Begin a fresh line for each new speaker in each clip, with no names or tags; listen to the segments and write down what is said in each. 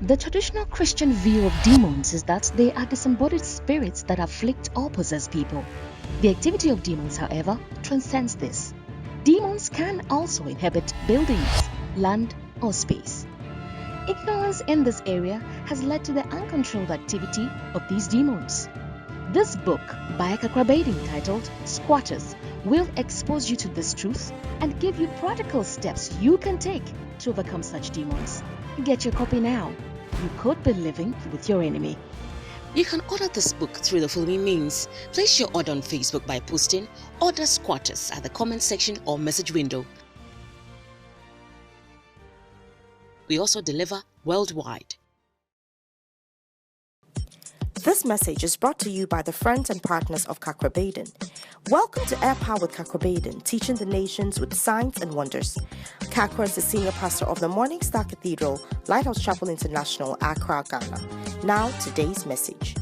The traditional Christian view of demons is that they are disembodied spirits that afflict or possess people. The activity of demons, however, transcends this. Demons can also inhabit buildings, land, or space. Ignorance in this area has led to the uncontrolled activity of these demons. This book by Kakrabading titled Squatters will expose you to this truth and give you practical steps you can take to overcome such demons. Get your copy now. You could be living with your enemy.
You can order this book through the following means. Place your order on Facebook by posting Order Squatters at the comment section or message window. We also deliver worldwide.
This message is brought to you by the friends and partners of Kakrabading. Welcome to Air Power with Kakrabading, teaching the nations with signs and wonders. Kakra is the senior pastor of the Morning Star Cathedral, Lighthouse Chapel International, Accra, Ghana. Now, today's message.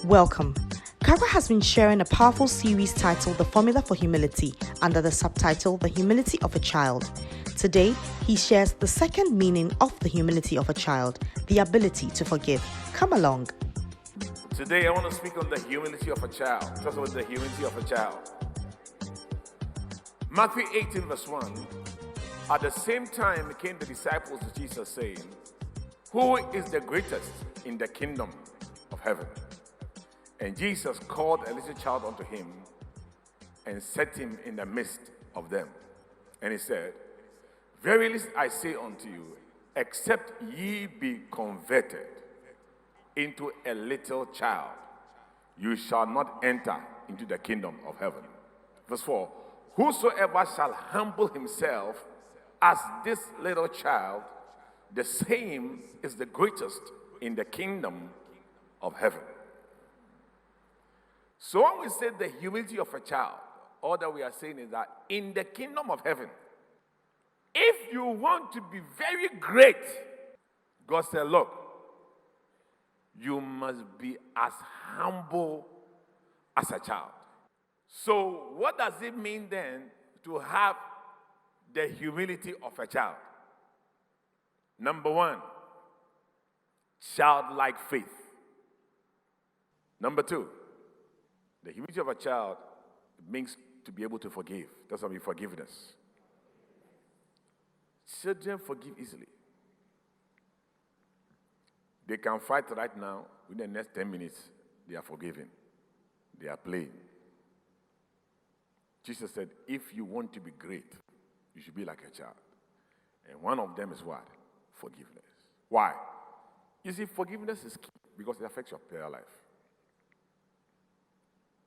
Welcome. Kakra has been sharing a powerful series titled The Formula for Humility under the subtitle The Humility of a Child. Today, he shares the second meaning of the humility of a child, the ability to forgive. Come along.
Today, I want to speak on the humility of a child. Talk about the humility of a child. Matthew 18, verse 1. At the same time came the disciples to Jesus, saying, "Who is the greatest in the kingdom of heaven?" And Jesus called a little child unto him and set him in the midst of them. And he said, "Verily I say unto you, except ye be converted into a little child, you shall not enter into the kingdom of heaven." Verse 4, "Whosoever shall humble himself as this little child, the same is the greatest in the kingdom of heaven." So when we say the humility of a child, all that we are saying is that in the kingdom of heaven, if you want to be very great, God said, look, you must be as humble as a child. So what does it mean then to have the humility of a child? Number one, childlike faith. Number two, the humility of a child means to be able to forgive. That's what I mean, forgiveness. Children forgive easily. They can fight right now. Within the next 10 minutes, they are forgiven. They are playing. Jesus said, if you want to be great, you should be like a child. And one of them is what? Forgiveness. Why? You see, forgiveness is key because it affects your prayer life.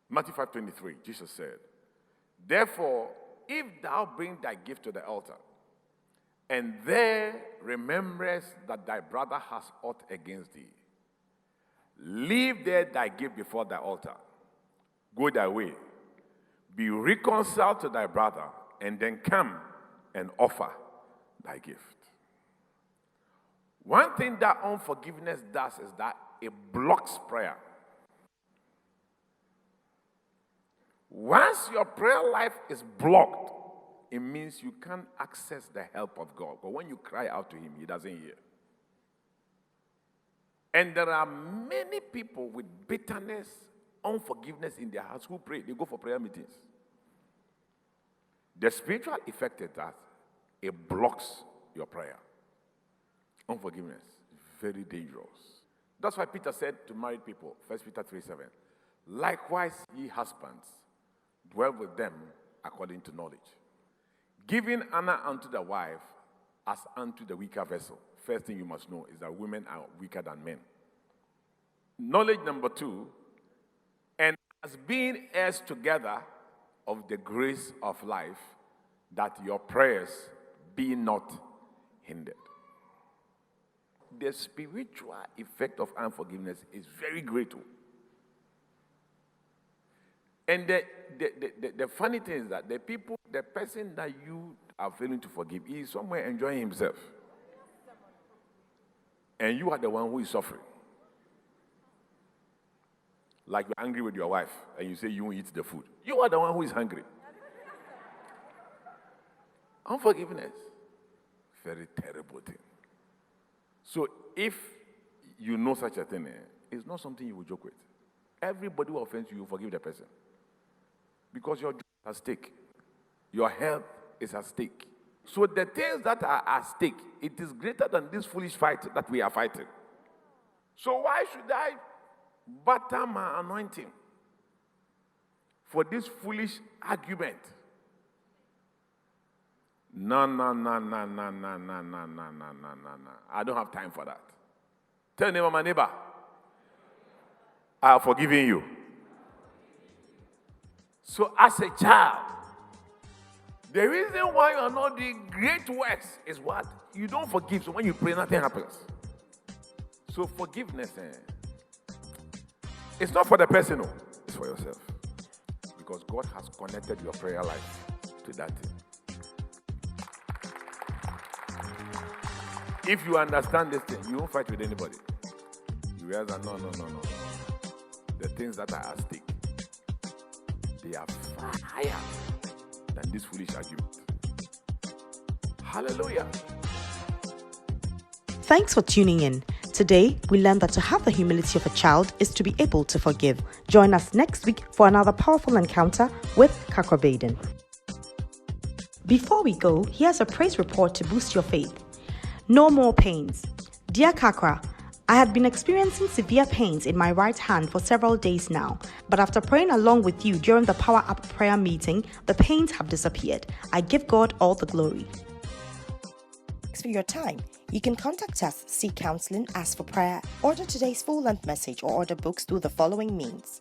Matthew 5:23, Jesus said, "Therefore, if thou bring thy gift to the altar, and there rememberest that thy brother has aught against thee, leave there thy gift before thy altar. Go thy way, be reconciled to thy brother, and then come and offer thy gift." One thing that unforgiveness does is that it blocks prayer. Once your prayer life is blocked, it means you can't access the help of God. But when you cry out to him, he doesn't hear. And there are many people with bitterness, unforgiveness in their hearts who pray. They go for prayer meetings. The spiritual effect is that it blocks your prayer. Unforgiveness is very dangerous. That's why Peter said to married people, 1 Peter 3:7, "Likewise, ye husbands, dwell with them according to knowledge, giving honor unto the wife as unto the weaker vessel." First thing you must know is that women are weaker than men. Knowledge number two, and as being heirs together of the grace of life, that your prayers be not hindered. The spiritual effect of unforgiveness is very great. And the funny thing is that the person that you are failing to forgive, he is somewhere enjoying himself. And you are the one who is suffering. Like you're angry with your wife and you say you won't eat the food. You are the one who is hungry. Unforgiveness, very terrible thing. So if you know such a thing, it's not something you will joke with. Everybody who offends you, you forgive the person. Because your job is at stake. Your health is at stake. So the things that are at stake, it is greater than this foolish fight that we are fighting. So why should I butter my anointing for this foolish argument? No. I don't have time for that. Tell my neighbor, I have forgiven you. So as a child, the reason why you are not doing great works is what? You don't forgive. So when you pray, nothing happens. So forgiveness, it's not for the person, no. It's for yourself. Because God has connected your prayer life to that thing. If you understand this thing, you won't fight with anybody. You realize that no. The things that are at stake, they are far higher than this foolish argument. Hallelujah.
Thanks for tuning in. Today, we learned that to have the humility of a child is to be able to forgive. Join us next week for another powerful encounter with Kakra. Before we go, here's a praise report to boost your faith. No more pains. Dear Kakra, I had been experiencing severe pains in my right hand for several days now, but after praying along with you during the Power Up prayer meeting, the pains have disappeared. I give God all the glory. Thanks for your time. You can contact us, seek counseling, ask for prayer, order today's full-length message, or order books through the following means.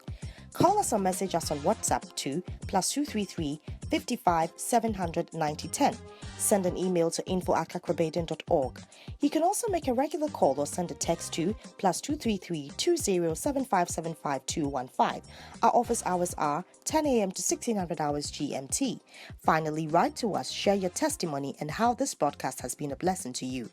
Call us or message us on WhatsApp to +233 55 700 9010. Send an email to info@kakrabaden.org. You can also make a regular call or send a text to +233 20 7575 215. Our office hours are 10 a.m. to 1600 hours GMT. Finally, write to us, share your testimony and how this broadcast has been a blessing to you.